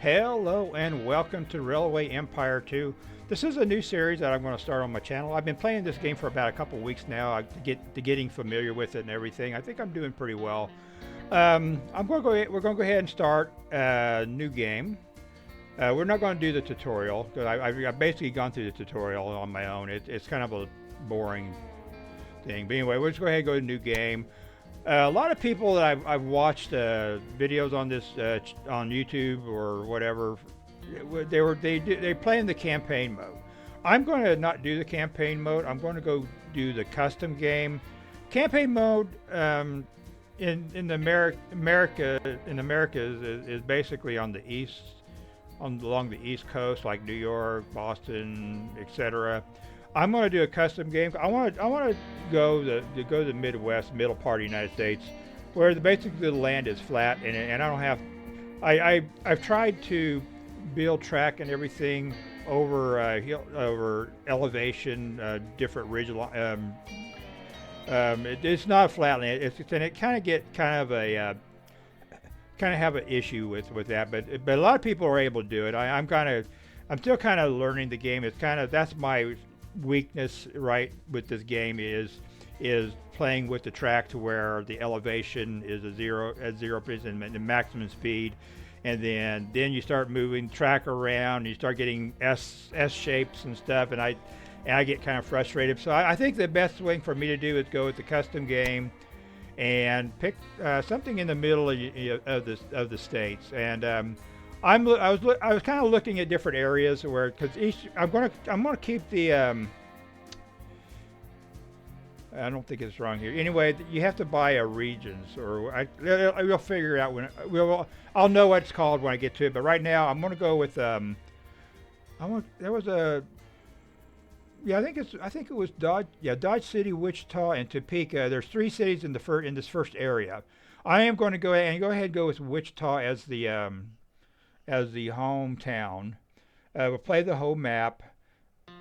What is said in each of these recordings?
Hello and welcome to Railway Empire 2. This is a new series that I'm going to start on my channel. I've been playing this game for about a couple weeks now to getting familiar with it and everything. I think I'm doing pretty well. We're going to go ahead and start a new game. We're not going to do the tutorial because I've basically gone through the tutorial on my own. It's kind of a boring thing. But anyway, we'll just go ahead and go to new game. A lot of people that I've watched videos on this on YouTube or whatever, they play in the campaign mode. I'm going to not do the campaign mode. I'm going to go do the custom game. Campaign mode in the Americas is basically on the east, along the East Coast, like New York, Boston, etc. I'm going to do a custom game. I want to go the Midwest, middle part of the United States, where basically the land is flat, and I don't have. I've tried to build track and everything over over elevation, different ridge. It's not flat land. And it kind of have an issue with that. But a lot of people are able to do it. I'm still kind of learning the game. That's my weakness with this game is playing with the track to where the elevation is at 0% and the maximum speed, and then you start moving track around and you start getting S shapes and stuff, and I get kind of frustrated. So I think the best thing for me to do is go with the custom game and pick something in the middle of the states. And I was kind of looking at different areas where, because I'm gonna keep the I don't think it's wrong here. Anyway, you have to buy a regions, or we'll figure it out I'll know what it's called when I get to it. But right now I'm gonna go with there was a I think it was Dodge City, Wichita, and Topeka. There's 3 cities in this first area. I am going to go ahead and go with Wichita as the hometown. We'll play the whole map,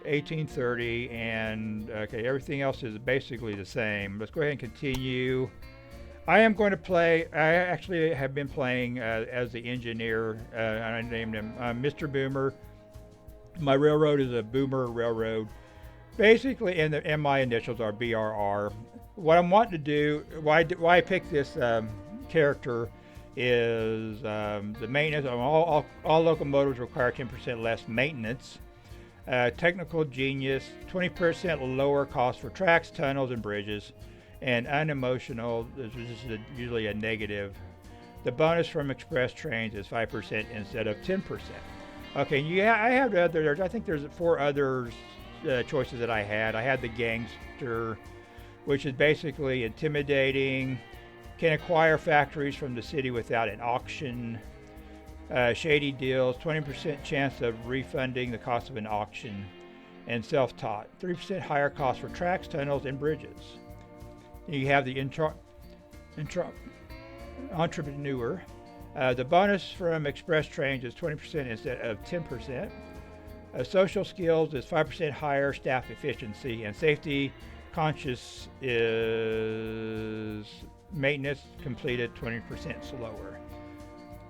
1830, and okay, everything else is basically the same. Let's go ahead and continue. I am going to play. I actually have been playing as the engineer. I named him Mr. Boomer. My railroad is a Boomer railroad. Basically, and my initials are BRR. What I'm wanting to do, why I picked this character, is the maintenance. All locomotives require 10% less maintenance. Technical genius, 20% lower cost for tracks, tunnels, and bridges, and unemotional. This is usually a negative. The bonus from express trains is 5% instead of 10%. Okay, I have the I think there's 4 other choices that I had. I had the gangster, which is basically intimidating. Can acquire factories from the city without an auction. Shady deals, 20% chance of refunding the cost of an auction. And self-taught, 3% higher cost for tracks, tunnels, and bridges. You have the entrepreneur. The bonus from express trains is 20% instead of 10%. Social skills is 5% higher staff efficiency, and safety conscious is maintenance completed 20% slower.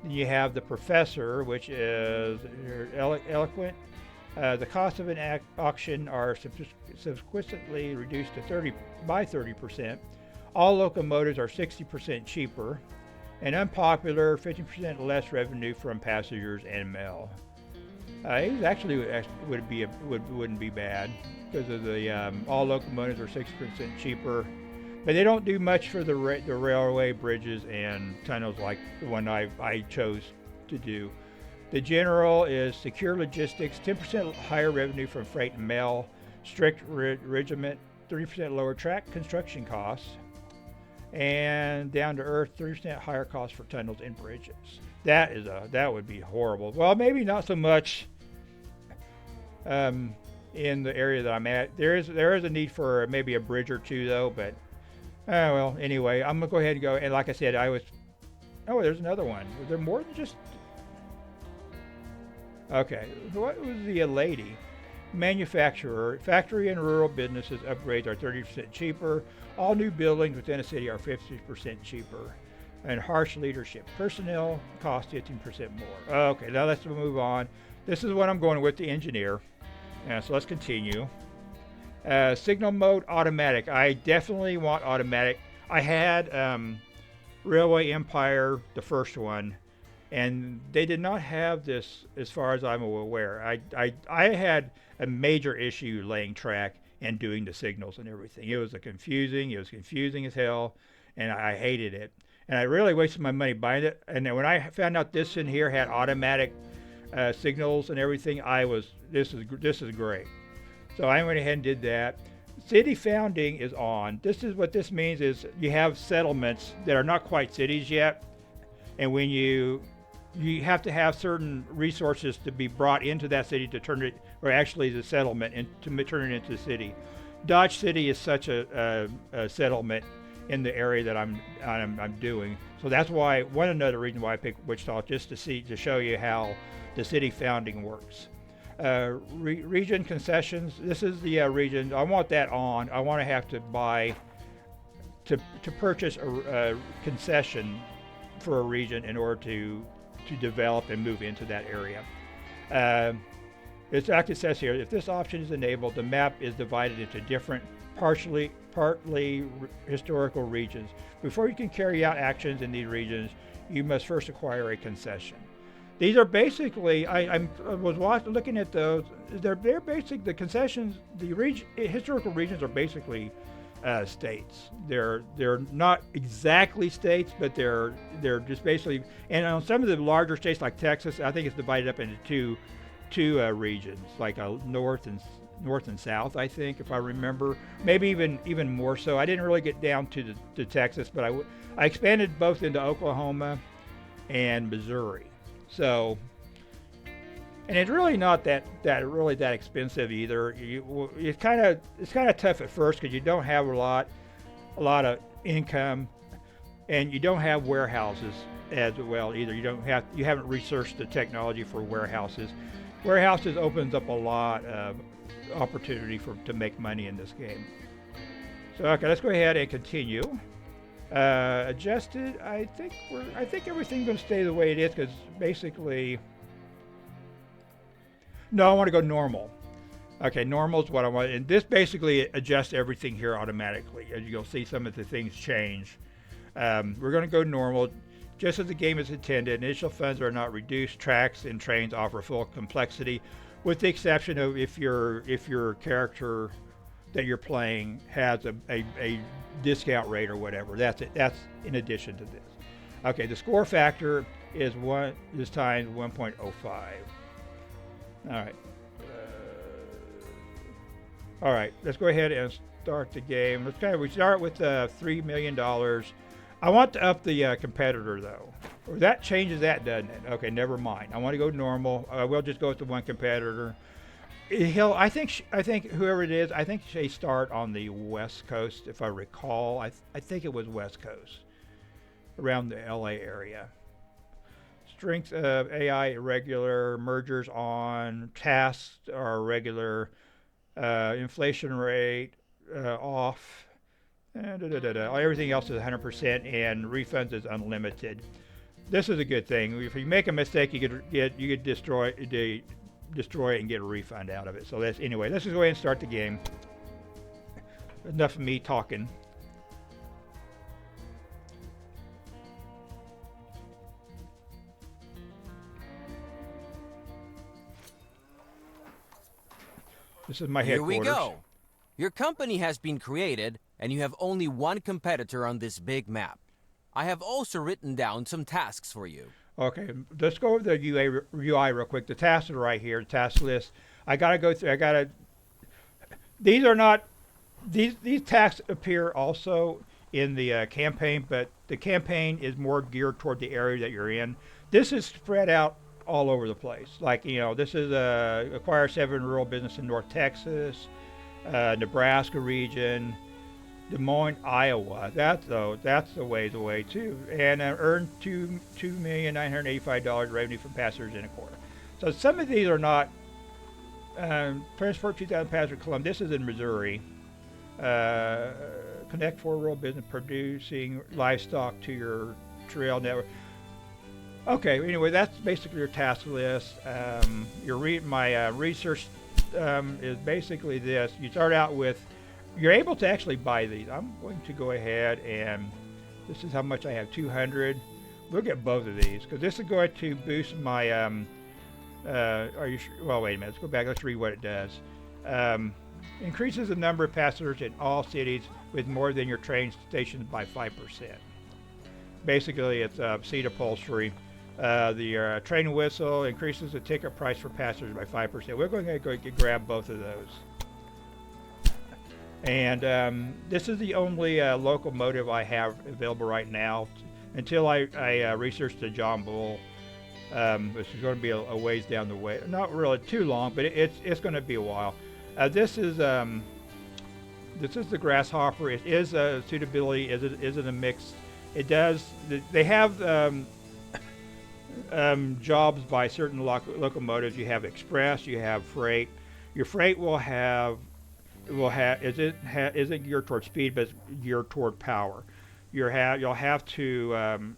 You have the professor, which is eloquent. The cost of an auction are subsequently reduced to 30%. All locomotives are 60% cheaper, and unpopular, 50% less revenue from passengers and mail. It actually wouldn't be bad because of the all locomotives are 60% cheaper. But they don't do much for the railway, bridges, and tunnels like the one I chose to do. The general is secure logistics, 10% higher revenue from freight and mail, strict regiment, 30% lower track construction costs, and down to earth, 30% higher costs for tunnels and bridges. That would be horrible. Well, maybe not so much in the area that I'm at. There is a need for maybe a bridge or 2 though, but. Well, anyway, I'm going to go ahead and go. And like I said, there's another one. Was there more than just. Okay. What was the lady? Manufacturer. Factory and rural businesses upgrades are 30% cheaper. All new buildings within a city are 50% cheaper. and harsh leadership. Personnel cost 15% more. Okay, now let's move on. This is what I'm going with the engineer. So let's continue. Signal mode automatic. I definitely want automatic. I had Railway Empire, the first one, and they did not have this as far as I'm aware. I had a major issue laying track and doing the signals and everything. It was confusing as hell, and I hated it. And I really wasted my money buying it. And then when I found out this in here had automatic signals and everything, this is great. So I went ahead and did that. City founding is on. This is what this means is you have settlements that are not quite cities yet, and when you have to have certain resources to be brought into that city to turn it, or actually the settlement, and to turn it into a city. Dodge City is such a settlement in the area that I'm doing. So that's why another reason why I picked Wichita, just to show you how the city founding works. Region concessions. This is the region. I want that on. I want to have to buy to purchase a concession for a region in order to develop and move into that area. It actually says here, if this option is enabled, the map is divided into different partly historical regions. Before you can carry out actions in these regions, you must first acquire a concession. These are basically, I was looking at those. They're basic. The concessions, historical regions are basically states. They're not exactly states, but they're just basically. And on some of the larger states like Texas, I think it's divided up into two regions, like north and south. I think, if I remember, maybe even more so. I didn't really get down to Texas, but I expanded both into Oklahoma and Missouri. So, and it's really not that expensive either. It's kind of tough at first because you don't have a lot of income, and you don't have warehouses as well either. You haven't researched the technology for warehouses. Warehouses opens up a lot of opportunity to make money in this game. So okay, let's go ahead and continue. Adjusted. I think everything's going to stay the way it is because basically. No, I want to go normal. Okay, normal is what I want, and this basically adjusts everything here automatically. As you'll see, some of the things change. We're going to go normal, just as the game is intended. Initial funds are not reduced. Tracks and trains offer full complexity, with the exception of if your character that you're playing has a discount rate or whatever. That's it. That's in addition to this. Okay, the score factor is this time 1.05. All right, let's go ahead and start the game. We start with $3 million. I want to up the competitor though. Or that changes that, doesn't it? Okay, never mind. I want to go normal. We'll just go with the one competitor. I think whoever it is, I think they start on the West Coast, if I recall. I think it was West Coast, around the LA area. Strength of AI irregular, mergers on, tasks are regular, inflation rate off, and everything else is 100%, and refunds is unlimited. This is a good thing. If you make a mistake, you could destroy it and get a refund out of it. So anyway, let's just go ahead and start the game. Enough of me talking. This is my headquarters. Here we go. Your company has been created, and you have only one competitor on this big map. I have also written down some tasks for you. Okay, let's go over the UI real quick. The tasks are right here, the task list. These tasks appear also in the campaign, but the campaign is more geared toward the area that you're in. This is spread out all over the place. Like, this is acquire 7 rural business in North Texas, Nebraska region, Des Moines, Iowa. That's the ways away too. And earn $2,985 revenue from passengers in a quarter. So some of these are not. Transport 2,000 passengers Columbus. This is in Missouri. Connect 4 rural business producing livestock to your trail network. Okay, anyway, that's basically your task list. My research is basically this. You start out with, you're able to actually buy these. I'm going to go ahead and, this is how much I have, 200. Look at both of these, because this is going to boost my, are you sure? Well, wait a minute, let's go back, let's read what it does. Increases the number of passengers in all cities with more than your train stations by 5%. Basically, it's seat upholstery. The train whistle increases the ticket price for passengers by 5%. We're going to go grab both of those. And this is the only locomotive I have available right now until I research the John Bull, which is going to be a ways down the way. Not really too long, but it's going to be a while. This is the Grasshopper. It is a suitability. Is it a mix? It does. They have jobs by certain locomotives. You have express. You have freight. Your freight isn't geared toward speed, but it's geared toward power. You'll have to,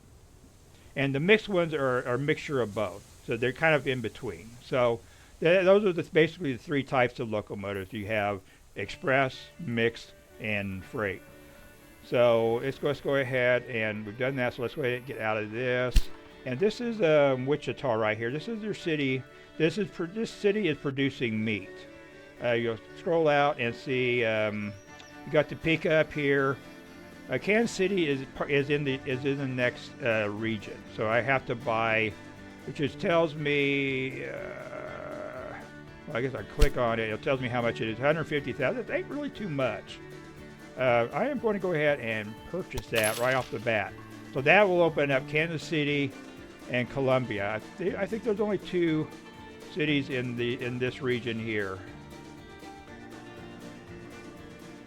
and the mixed ones are a mixture of both. So they're kind of in between. So those are basically the three types of locomotives. You have express, mixed, and freight. So let's go ahead, and we've done that. So let's go ahead and get out of this. And this is Wichita right here. This is your city. This city is producing meat. You'll scroll out and see you got Topeka up here. Kansas City is in the next region. So I have to buy, which just tells me. Well, I guess I click on it. It tells me how much it is. 150,000. It ain't really too much. I am going to go ahead and purchase that right off the bat. So that will open up Kansas City and Columbia. I think there's only two cities in this region here.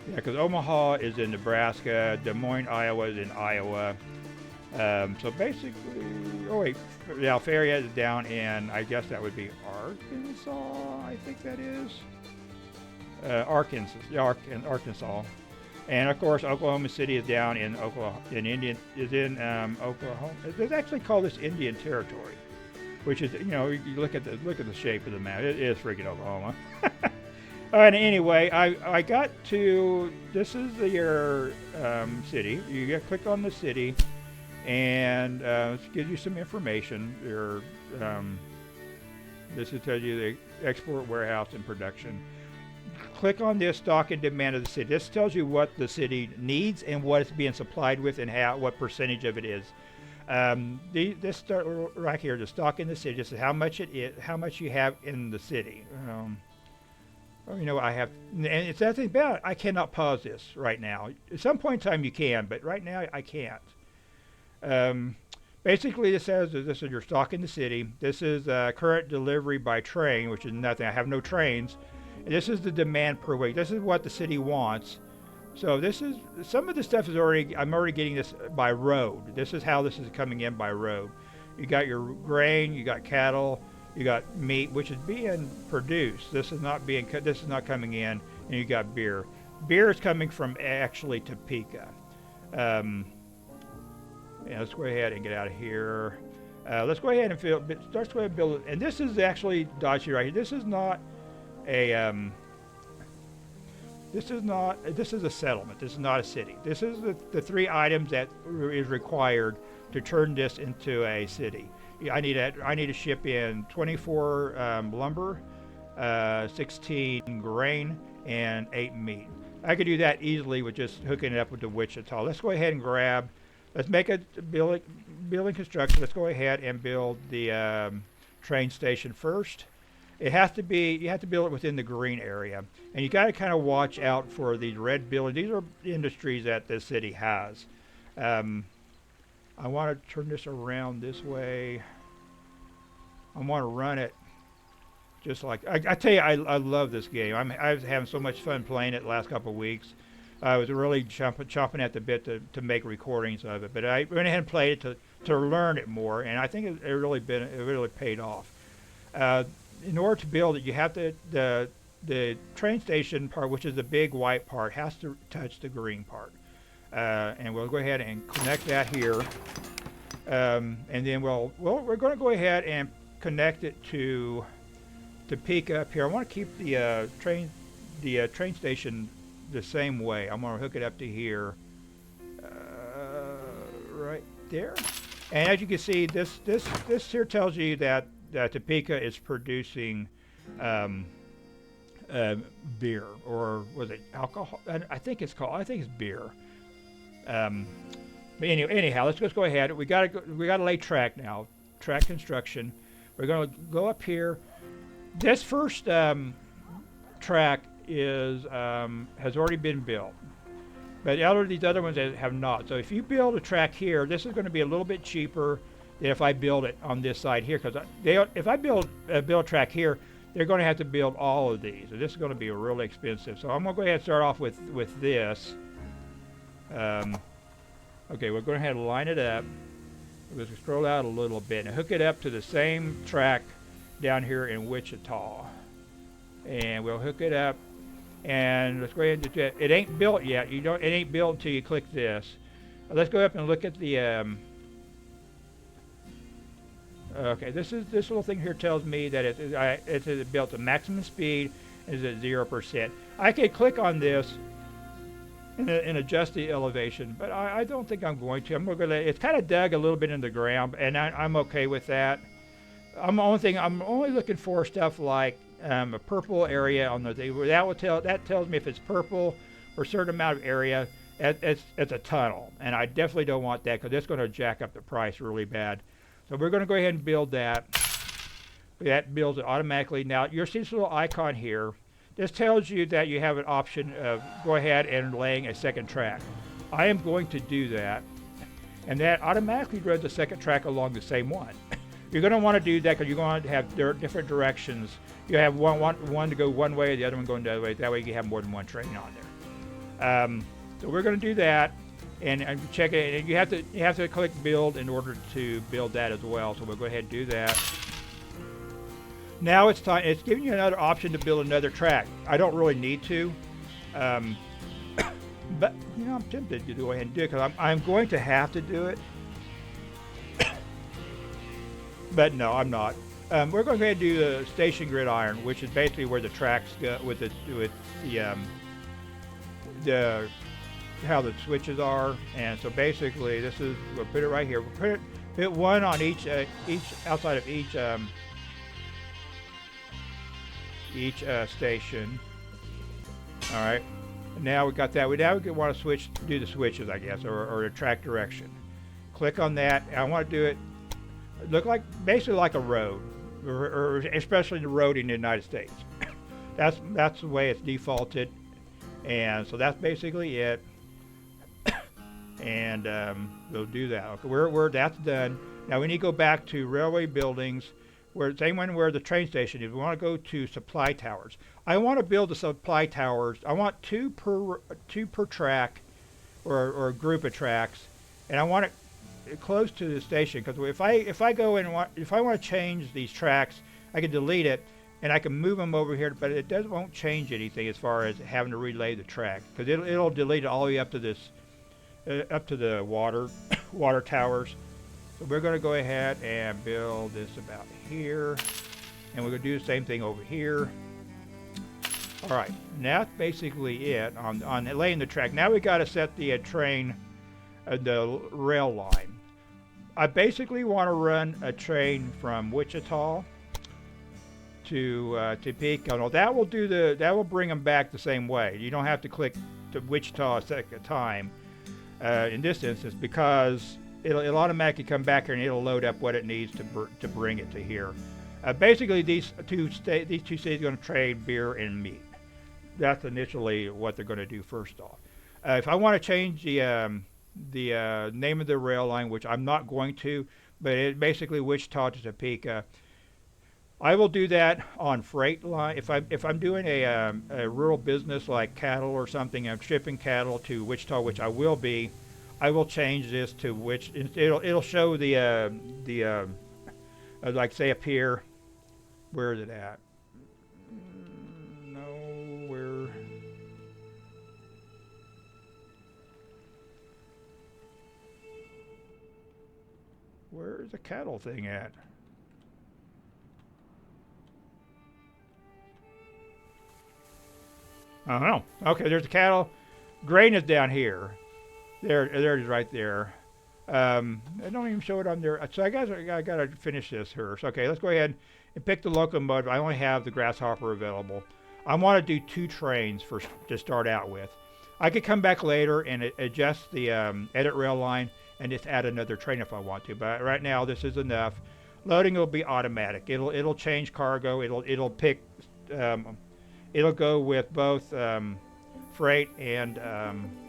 Yeah, because Omaha is in Nebraska, Des Moines, Iowa is in Iowa. So basically, oh wait, Alpharia is down in, I guess that would be Arkansas, I think that is. Arkansas. And of course, Oklahoma City is down in Oklahoma. Oklahoma. They actually call this Indian Territory, which is, you look at the shape of the map. It is freaking Oklahoma. All right. Anyway, I got to. This is your city. You click on the city, and it gives you some information. This will tell you the export, warehouse, and production. Click on this, stock and demand of the city. This tells you what the city needs and what it's being supplied with, and what percentage of it is. This start right here, the stock in the city. This is how much it is, how much you have in the city. I have, and it's that thing about I cannot pause this right now. At some point in time you can, but right now I can't. Basically, this says that this is your stock in the city. This is current delivery by train, which is nothing. I have no trains. And this is the demand per week. This is what the city wants. So this is, some of the stuff is I'm already getting this by road. This is how this is coming in by road. You got your grain, you got cattle, you got meat, which is being produced. This is not coming in, and you got beer. Beer is coming from actually Topeka. Let's go ahead and get out of here. Let's go ahead and build it. And this is actually dodgy right here. This is not a this is a settlement. This is not a city. This is the three items that is required to turn this into a city. I need to ship in 24 lumber, 16 grain, and 8 meat. I could do that easily with just hooking it up with the Wichita. Let's go ahead and let's make a building construction. Let's go ahead and build the train station first. You have to build it within the green area. And you got to kind of watch out for these red buildings. These are industries that this city has. I want to turn this around this way. I want to run it just like, I tell you, I love this game. I was having so much fun playing it the last couple of weeks. I was really chomping at the bit to make recordings of it. But I went ahead and played it to learn it more. And I think it really paid off. In order to build it, you have the train station part, which is the big white part, has to touch the green part. And we'll go ahead and connect that here. And then we're going to go ahead and connect it to Topeka up here. I want to keep the train station the same way. I'm going to hook it up to here, right there. And as you can see, this here tells you that Topeka is producing beer, or was it alcohol? I think it's beer. But anyhow, let's just go ahead. We got to lay track now. Track construction. We're going to go up here. This first track has already been built, but these other ones have not. So if you build a track here, this is going to be a little bit cheaper than if I build it on this side here. Because if I build a track here, they're going to have to build all of these. So this is going to be really expensive. So I'm going to go ahead and start off with this. Okay, we're going to have to line it up. We're going to scroll out a little bit and hook it up to the same track down here in Wichita. And we'll hook it up. And let's go ahead and do it. It ain't built yet. It ain't built until you click this. Let's go up and look at the. Okay, this little thing here tells me that it's built to maximum speed is at 0%. I could click on this and adjust the elevation, but I don't think I'm going to. I'm going to let it's kind of dug a little bit in the ground, and I'm okay with that. I'm only looking for stuff like a purple area on the thing. That tells me if it's purple for a certain amount of area, it's a tunnel, and I definitely don't want that because it's going to jack up the price really bad. So we're going to go ahead and build that. That builds it automatically. Now you'll see this little icon here. This tells you that you have an option of go ahead and laying a second track. I am going to do that, and that automatically runs the second track along the same one. You're going to want to do that because you're going to have different directions. You have one to go one way, the other one going the other way. That way you have more than one train on there. So we're going to do that, and check it. And you have to click build in order to build that as well. So we'll go ahead and do that. Now it's time. It's giving you another option to build another track. I don't really need to, but I'm tempted to go ahead and do it because I'm going to have to do it. But no, I'm not. We're going to go ahead and do the station gridiron, which is basically where the tracks go with how the switches are. And so basically, we'll put it right here. We'll put one on each outside of each station. All right. Now we got that. We want to do the switches, I guess, or the track direction. Click on that. I want to do it. Look basically like a road, or especially the road in the United States. That's the way it's defaulted, and so that's basically it. And we'll do that. Okay, that's done. Now we need to go back to railway buildings, where same one where the train station is. We want to go to supply towers. I want to build the supply towers. I want two per track, or a group of tracks, and I want it close to the station, because if I go in and if I want to change these tracks, I can delete it and I can move them over here, but it won't change anything as far as having to relay the track, because it'll delete it all the way up to this up to the water towers. So we're going to go ahead and build this about here, and we're going to do the same thing over here. All right, now that's basically it on laying the track. Now we got to set the train, the rail line. I basically want to run a train from Wichita to Topeka. Now that will bring them back the same way. You don't have to click to Wichita a second time in this instance, because it'll automatically come back here and it'll load up what it needs to bring it to here. Basically, these two states are going to trade beer and meat. That's initially what they're going to do first off. If I want to change the name of the rail line, which I'm not going to, but it's basically Wichita to Topeka, I will do that on freight line. If I'm doing a rural business like cattle or something, I'm shipping cattle to Wichita, which I will be, I will change this to which it'll show the like say up here. Where is it at? Where's the cattle thing at? I don't know. Okay, there's the cattle. Grain is down here. There it is right there. I don't even show it on there. So I gotta finish this first. Okay, let's go ahead and pick the locomotive. I only have the grasshopper available. I want to do 2 trains to start out with. I could come back later and adjust the edit rail line and just add another train if I want to. But right now this is enough. Loading will be automatic. It'll change cargo. It'll pick. It'll go with both freight and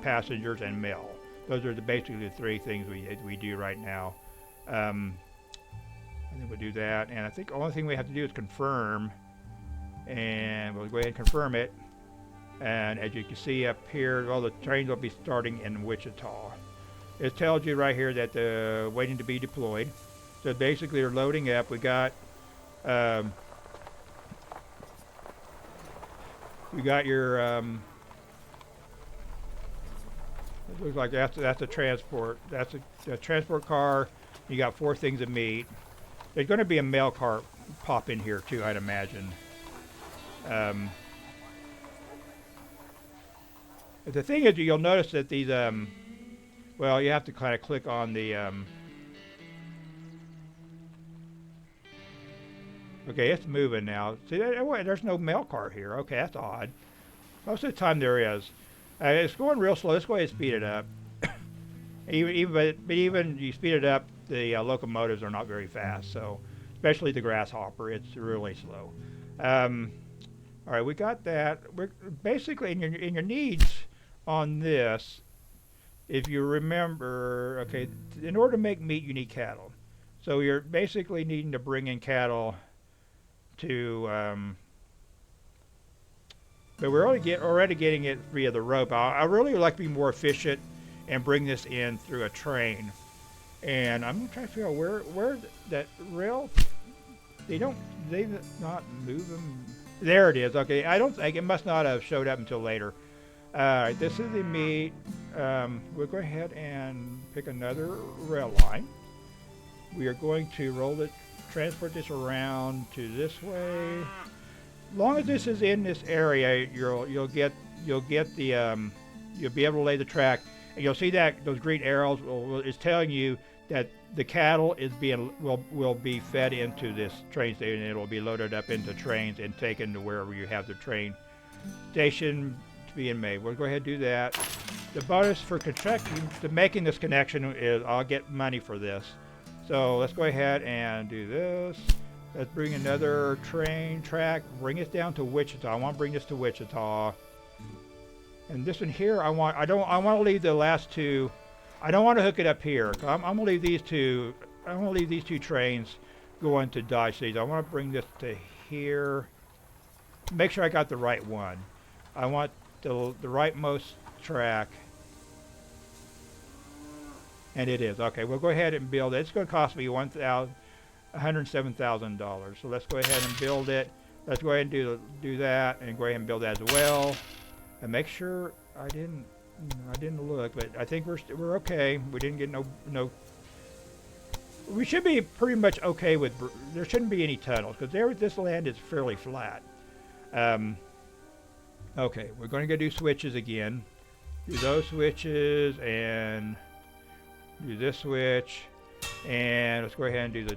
passengers and mail. Those are basically the 3 things we do right now. I think we'll do that, and I think the only thing we have to do is confirm, and we'll go ahead and confirm it. And as you can see up here, all the trains will be starting in Wichita. It tells you right here that they're waiting to be deployed. So basically, they're loading up. We got your. It looks like that's a transport. That's a transport car. You got 4 things of meat. There's going to be a mail car pop in here too, I'd imagine. The thing is, you'll notice that these, well, you have to kind of click on the, okay, it's moving now. See, there's no mail car here. Okay, that's odd. Most of the time there is. It's going real slow. Let's go ahead and speed it up. Even you speed it up, the locomotives are not very fast. So, especially the grasshopper, it's really slow. All right, we got that. We're basically in your needs on this. If you remember, okay, in order to make meat, you need cattle. So you're basically needing to bring in cattle to. But we're already getting it via the rope. I really would like to be more efficient and bring this in through a train. And I'm gonna try to figure out where that rail. They not move them. There it is. Okay, I don't think it must not have showed up until later. All right, this is the meat. We'll go ahead and pick another rail line. We are going to transport this around to this way. As long as this is in this area, you'll get the you'll be able to lay the track, and you'll see that those green arrows is telling you that the cattle will be fed into this train station, and it will be loaded up into trains and taken to wherever you have the train station being made. We'll go ahead and do that. The bonus for making this connection is I'll get money for this. So let's go ahead and do this. Let's bring another train track. Bring it down to Wichita. I want to bring this to Wichita. And this one here, I want to leave the last 2. I don't want to hook it up here. I'm going to leave these 2. I'm going to leave these 2 trains going to Dodge City. I want to bring this to here. Make sure I got the right one. I want the rightmost track. And it is. Okay, we'll go ahead and build it. It's going to cost me $107,000. So let's go ahead and build it. Let's go ahead and do that, and go ahead and build that as well. And make sure I didn't look, but I think we're okay. We didn't get no. We should be pretty much okay with. There shouldn't be any tunnels because this land is fairly flat. Okay, we're going to go do switches again. Do those switches and do this switch, and let's go ahead and do the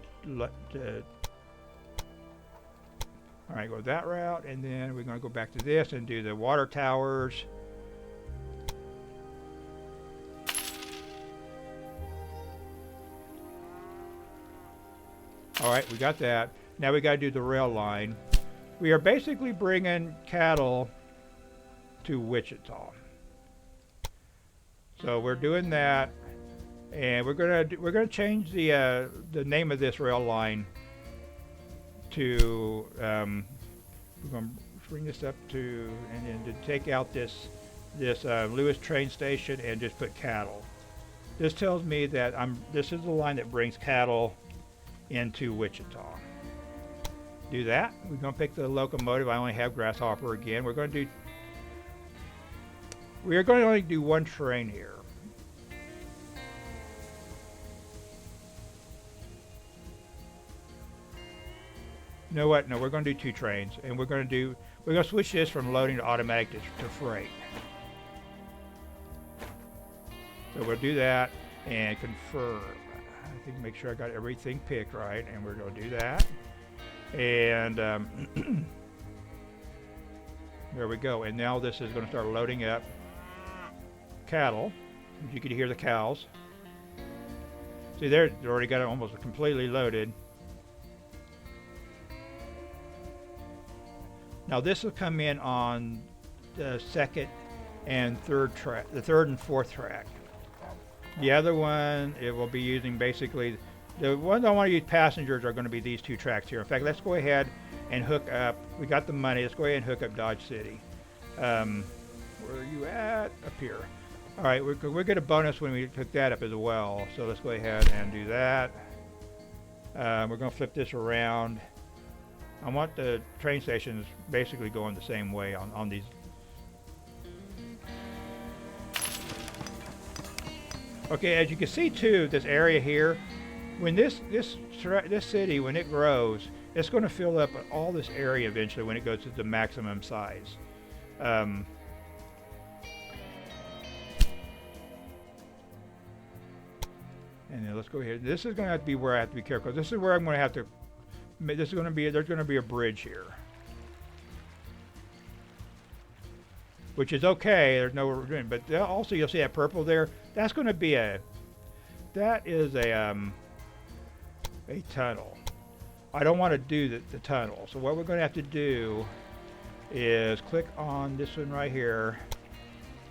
all right, go that route, and then we're going to go back to this and do the water towers. All right, we got that. Now we got to do the rail line. We are basically bringing cattle to Wichita. So we're doing that, and we're gonna change the name of this rail line to we're gonna bring this up to and then to take out this Lewis train station and just put cattle. This tells me that this is the line that brings cattle into Wichita. Do that. We're gonna pick the locomotive. I only have grasshopper again. We are going to only do 1 train here. You know what? No, we're going to do 2 trains, and we're going to switch this from loading to automatic to freight. So we'll do that and confirm. I think make sure I got everything picked right, and we're going to do that. And there we go. And now this is going to start loading up cattle. You can hear the cows. See, they're already got it almost completely loaded. Now this will come in on the 2nd and 3rd track, the 3rd and 4th track. The other one, it will be using basically, the ones I want to use passengers are going to be these 2 tracks here. In fact, let's go ahead and hook up, we got the money, let's go ahead and hook up Dodge City. Where are you at? Up here. All right, we'll get a bonus when we hook that up as well. So let's go ahead and do that. We're going to flip this around. I want the train stations basically going the same way on these. Okay, as you can see too, this area here, when this city, when it grows, it's going to fill up all this area eventually when it goes to the maximum size. And then let's go ahead. This is going to have to be where I have to be careful. This is where I'm going to have to. This is going to be. There's going to be a bridge here, which is okay. There's no. But also you'll see that purple there. That's going to be a. That is a tunnel. I don't want to do the tunnel. So what we're going to have to do is click on this one right here,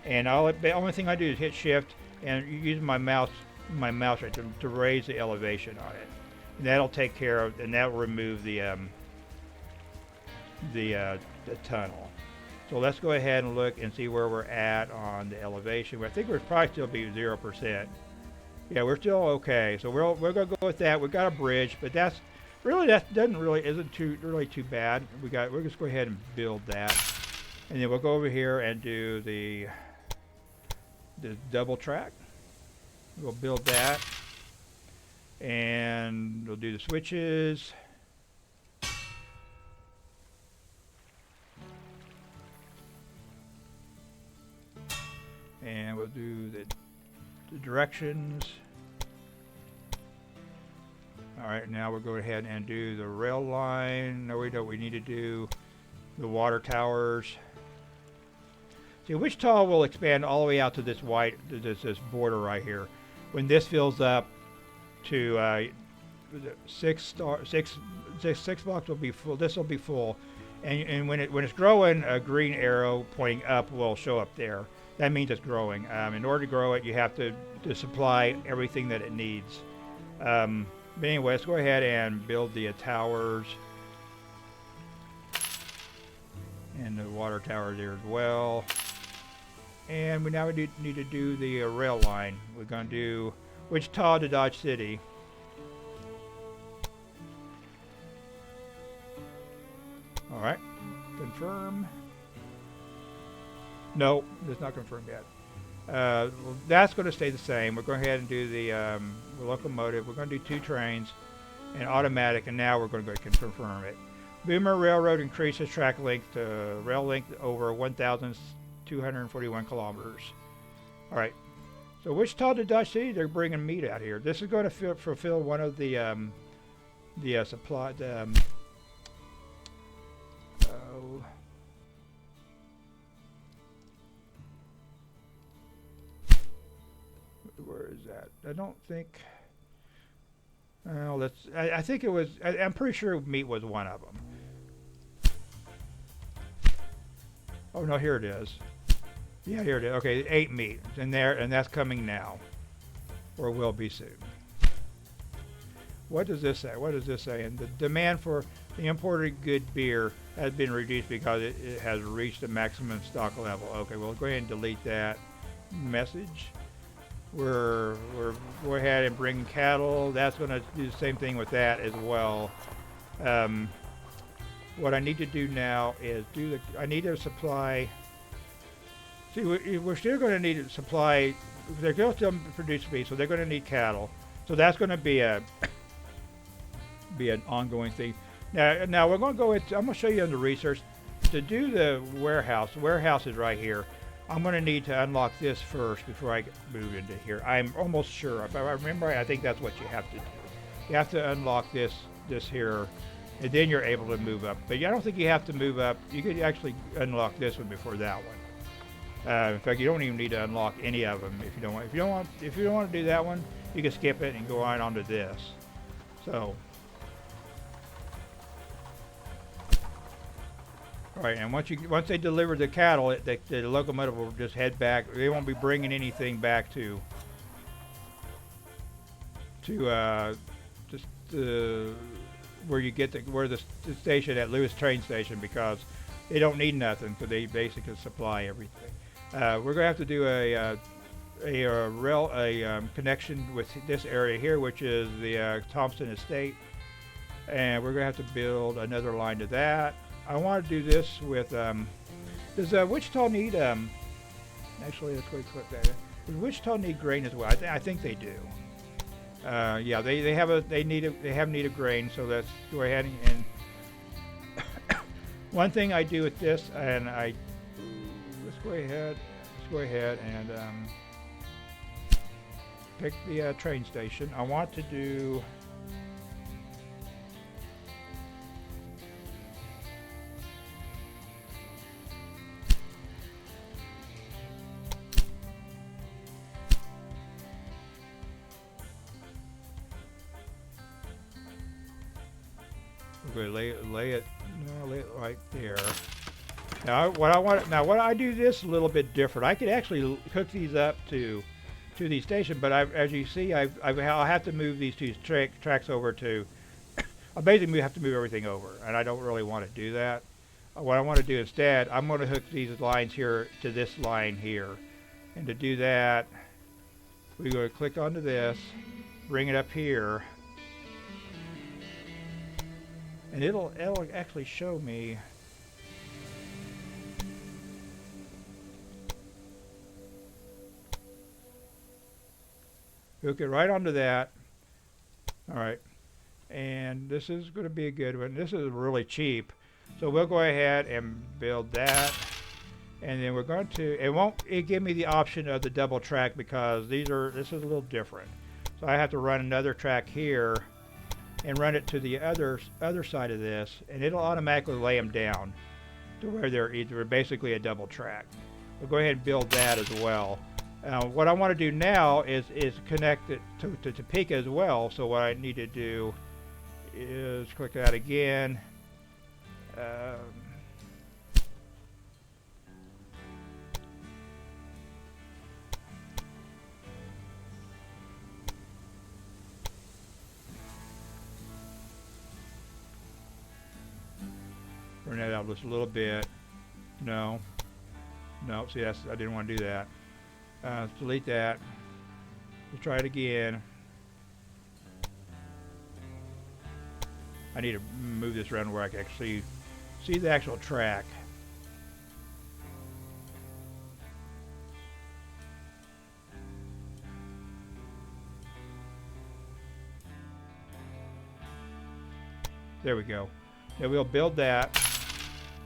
and the only thing I do is hit Shift and use my mouse right to raise the elevation on it, and that'll take care of, and that'll remove the tunnel. So let's go ahead and look and see where we're at on the elevation. I think we'll probably still be 0%. Yeah, we're still okay. So we're gonna go with that. We've got a bridge, but that isn't too bad. We'll just go ahead and build that, and then we'll go over here and do the double track. We'll build that, and we'll do the switches. And we'll do the directions. All right, now we'll go ahead and do the rail line. No, we don't. We need to do the water towers. See, Wichita will expand all the way out to this white, this border right here. When this fills up to 6 blocks will be full. This will be full, and when it's growing, a green arrow pointing up will show up there. That means it's growing. In order to grow it, you have to supply everything that it needs. But anyway, let's go ahead and build the towers. And the water tower there as well. And we now need to do the rail line. We're going to do Wichita to Dodge City. All right, confirm. No, it's not confirmed yet. Well, that's going to stay the same. We're going to go ahead and do the locomotive. We're going to do 2 trains and automatic, and now we're going to go confirm it. Boomer Railroad increases track length to rail length over 1,241 kilometers. All right. So Wichita to Dodge City, they're bringing meat out here. This is going to fulfill one of the supply. Where is that? I don't think. Well, I think it was. I'm pretty sure meat was one of them. Oh no, here it is. Yeah, here it is. Okay, 8 meat in there, and that's coming now, or will be soon. What does this say? What does this say? And the demand for the imported good beer has been reduced because it has reached the maximum stock level. Okay, we'll go ahead and delete that message. We're go ahead and bring cattle. That's going to do the same thing with that as well. What I need to do now is I need to supply. See, we're still going to need to supply. They're going to still produce meat, so they're going to need cattle. So that's going to be an ongoing thing. Now we're going to go into, I'm going to show you on the research. To do the warehouse is right here. I'm going to need to unlock this first before I move into here. I'm almost sure. If I remember right, I think that's what you have to do. You have to unlock this here, and then you're able to move up. But I don't think you have to move up. You could actually unlock this one before that one. In fact, you don't even need to unlock any of them if you don't want. If you don't want to do that one, you can skip it and go on onto this. So. All right, and once they deliver the cattle, the locomotive will just head back. They won't be bringing anything back to where you get the station at Lewis train station, because they don't need nothing, because they basically supply everything. We're gonna have to do a connection with this area here, which is the Thompson Estate, and we're gonna have to build another line to that. I want to do this with, does Wichita need, actually let's go click that. Does Wichita need grain as well? I think they do. Yeah, they have need of grain, so let's go ahead and one thing I do with this, and let's go ahead and pick the train station. I want to do, we're going to lay it right there. Now what I do this a little bit different. I could actually hook these up to these stations, but as you see, I'll have to move these two tracks over to. I basically have to move everything over, and I don't really want to do that. What I want to do instead, I'm going to hook these lines here to this line here, and to do that, we're going to click onto this, bring it up here. And it'll actually show me hook it right onto that. All right, and this is going to be a good one. This is really cheap, so we'll go ahead and build that, and then we're going to. It won't give me the option of the double track, because this is a little different. So I have to run another track here and run it to the other side of this, and it'll automatically lay them down to where they're basically a double track. We'll go ahead and build that as well. What I want to do now is connect it to Topeka as well. So what I need to do is click that again. Turn that out just a little bit. No. See, I didn't want to do that. Let's delete that. Let's try it again. I need to move this around where I can actually see the actual track. There we go. Now we'll build that.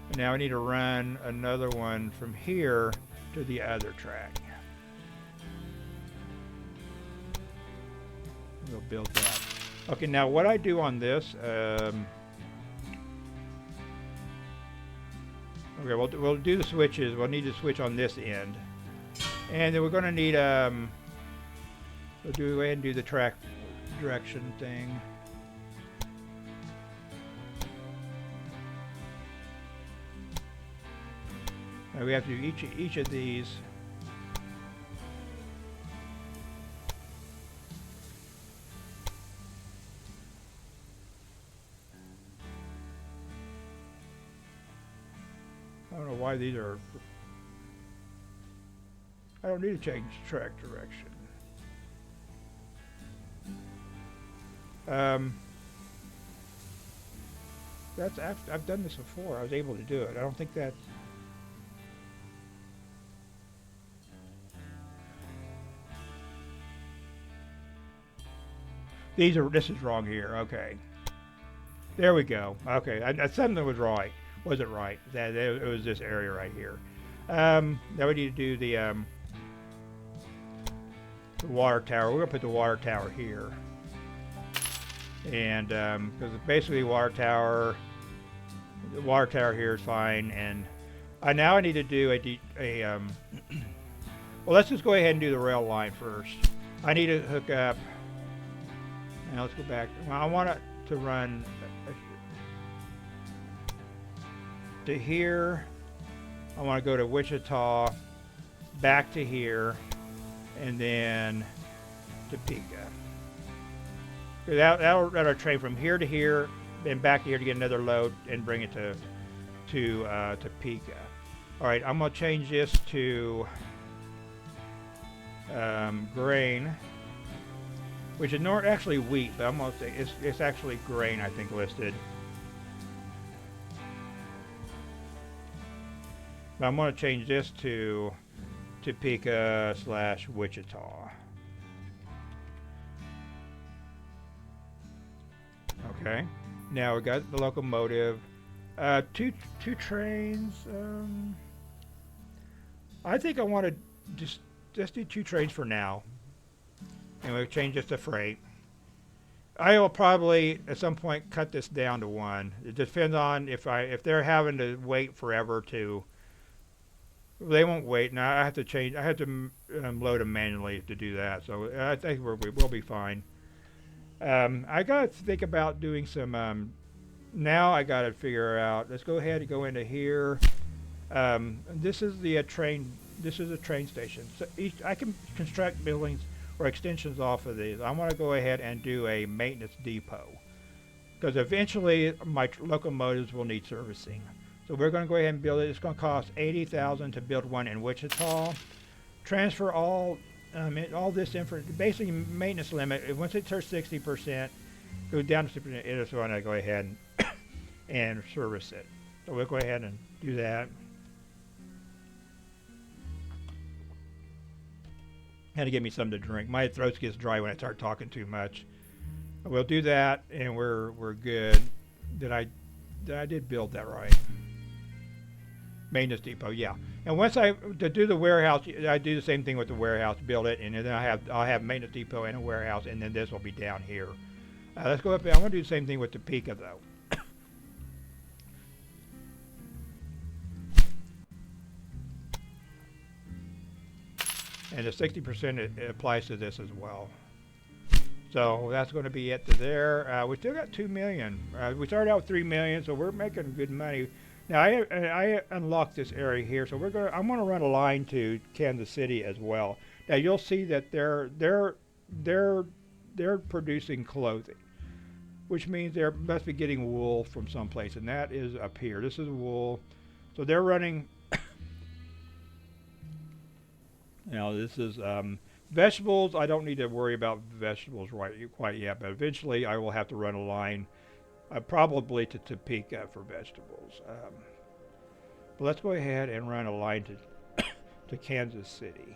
And now I need to run another one from here to the other track. We'll build that. Okay, now what I do on this, okay, we'll do the switches. We'll need to switch on this end, and then we're going to need we'll go ahead and do the track direction thing. Now we have to do each of these. I don't know why these are. I don't need to change track direction. I've done this before. I was able to do it. I don't think that's. This is wrong here. Okay. There we go. Okay, something was right. Wasn't right. That it was this area right here. Now we need to do the water tower. We're gonna put the water tower here, and because basically the water tower here is fine. And now I need to do well, let's just go ahead and do the rail line first. I need to hook up. Now let's go back. Well, I want it to run to here. I want to go to Wichita, back to here, and then Topeka. That'll run our train from here to here, then back here to get another load and bring it to Topeka. All right, I'm gonna change this to grain, which is not actually wheat, but I'm gonna say it's actually grain, I think, listed. But I'm gonna change this to Topeka/Wichita. Okay. Now we got the locomotive. Two trains. I think I want to just do 2 trains for now, and we'll change this to freight. I will probably at some point cut this down to 1. It depends on if they're having to wait forever to. They won't wait. Now I have to change. I have to load them manually to do that. So I think we'll be fine. I gotta think about doing some. Now I gotta figure out. Let's go ahead and go into here. This is the train. This is a train station. So I can construct buildings or extensions off of these. I want to go ahead and do a maintenance depot because eventually my locomotives will need servicing. So we're going to go ahead and build it. It's going to cost $80,000 to build one in Wichita. Transfer all this information. Basically, maintenance limit. Once it turns 60%, goes down to 60%. It's going to go ahead and service it. So we'll go ahead and do that. Had to give me something to drink. My throat gets dry when I start talking too much. We'll do that, and we're good. I did build that right. Maintenance depot, yeah. And once to do the warehouse, I do the same thing with the warehouse, build it, and then I'll have maintenance depot and a warehouse, and then this will be down here. Let's go up there. I want to do the same thing with Topeka, though. And the 60% it applies to this as well. So that's going to be it to there. We still got 2 million. We started out with 3 million, so we're making good money. Now I unlocked this area here, so I'm going to run a line to Kansas City as well. Now you'll see that they're producing clothing, which means they must be getting wool from someplace, and that is up here. This is wool, so they're running. Now this is vegetables. I don't need to worry about vegetables quite yet, but eventually I will have to run a line, probably to Topeka for vegetables. But let's go ahead and run a line to Kansas City.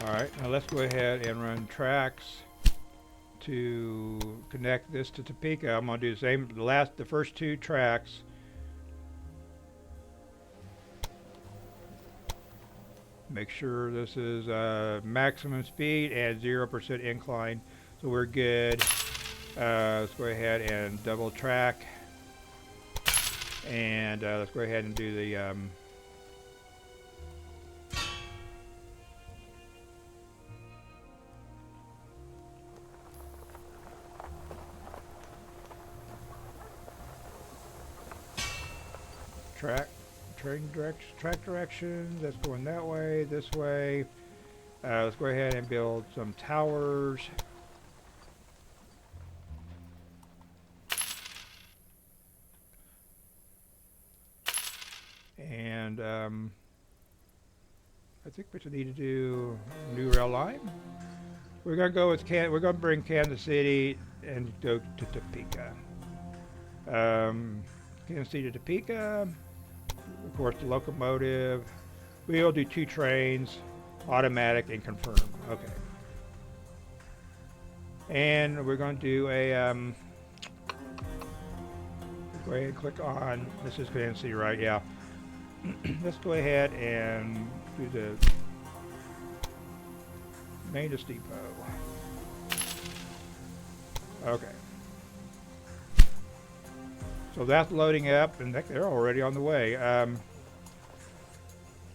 Alright, now let's go ahead and run tracks to connect this to Topeka. I'm going to do the same, the first 2 tracks. Make sure this is maximum speed and 0% incline, so we're good. Let's go ahead and double track, and let's go ahead and do the track directions. That's going that way, this way. Let's go ahead and build some towers. And I think we need to do new rail line. We're gonna go with we're gonna bring Kansas City and go to Topeka. Kansas City to Topeka. Of course, the locomotive. We'll do 2 trains, automatic and confirm. Okay. And we're going to do a. Go ahead and click on. This is Kansas City, right? Yeah. Let's go ahead and do the maintenance depot. Okay. So that's loading up, and they're already on the way.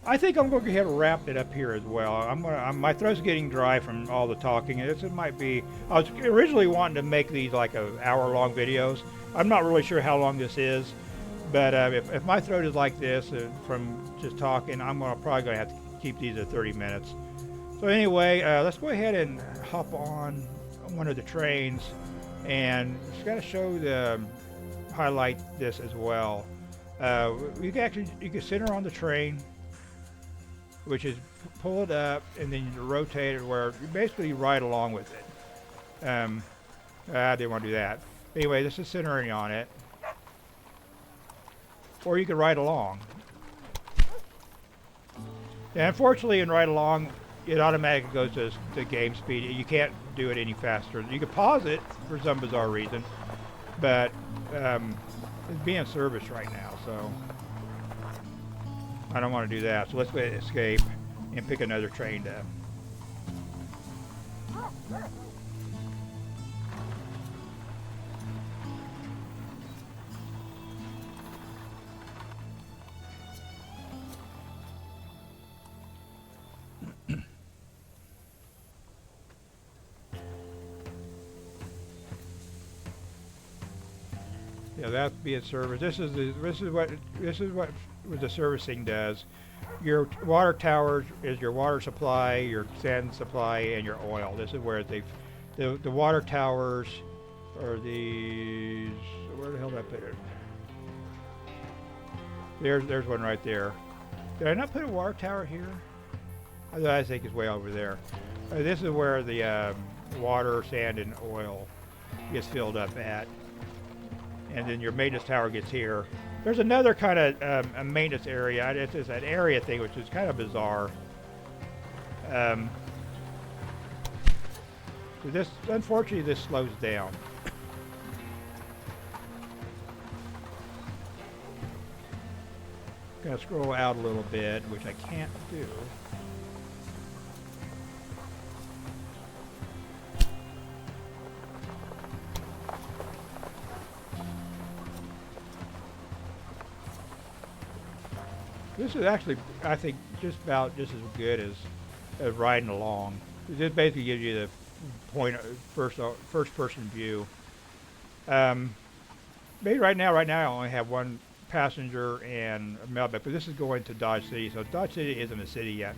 I think I'm going to go ahead and wrap it up here as well. My throat's getting dry from all the talking. It might be. I was originally wanting to make these like hour-long videos. I'm not really sure how long this is, but if my throat is like this from just talking, I'm probably going to have to keep these at 30 minutes. So anyway, let's go ahead and hop on one of the trains, and just got to show highlight this as well. You can center on the train, which is pull it up and then you rotate it where you basically ride along with it. I didn't want to do that. Anyway, this is centering on it. Or you can ride along. And unfortunately, in ride along, it automatically goes to game speed. You can't do it any faster. You can pause it for some bizarre reason, but it's being serviced right now, so I don't want to do that. So let's go ahead and escape and pick another train up. Yeah, that's being serviced. This is what the servicing does. Your water towers is your water supply, your sand supply, and your oil. This is where the water towers are these. Where the hell did I put it? There's one right there. Did I not put a water tower here? I think it's way over there. This is where the water, sand, and oil gets filled up at. And then your maintenance tower gets here. There's another kind of a maintenance area. It's an area thing, which is kind of bizarre. So unfortunately, this slows down. Gonna scroll out a little bit, which I can't do. This is actually, I think, just about just as good as riding along. This basically gives you the first person view. Maybe right now I only have one passenger and a mailbag, but this is going to Dodge City, so Dodge City isn't a city yet.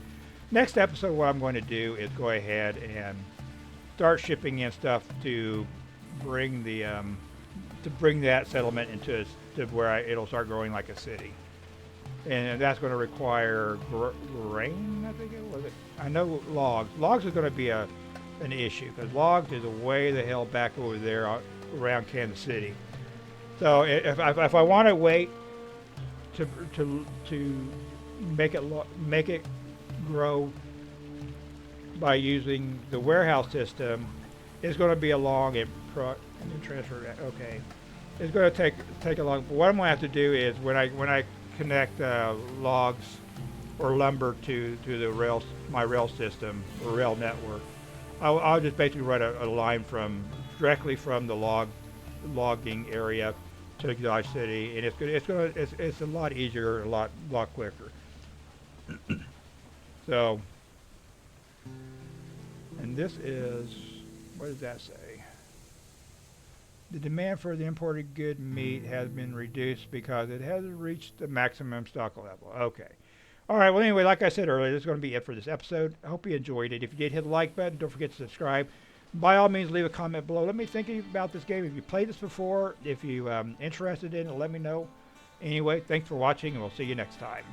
Next episode, what I'm going to do is go ahead and start shipping in stuff to bring that settlement into to where it'll start growing like a city. And that's going to require grain, I think it was. I know logs. Logs is going to be an issue because logs is way the hell back over there around Kansas City. So if I want to wait to make it grow by using the warehouse system, it's going to be a long and then transfer. Okay, it's going to take a long. But what I'm going to have to do is when I connect logs or lumber to my rail system or rail network, I'll just basically run a line directly from the logging area to Dodge City, and it's a lot easier, a lot quicker. So, and this is, what does that say? The demand for the imported good meat has been reduced because it hasn't reached the maximum stock level. Okay. All right. Well, anyway, like I said earlier, this is going to be it for this episode. I hope you enjoyed it. If you did, hit the like button. Don't forget to subscribe. By all means, leave a comment below. Let me think about this game. If you played this before, if you're interested in it, let me know. Anyway, thanks for watching, and we'll see you next time.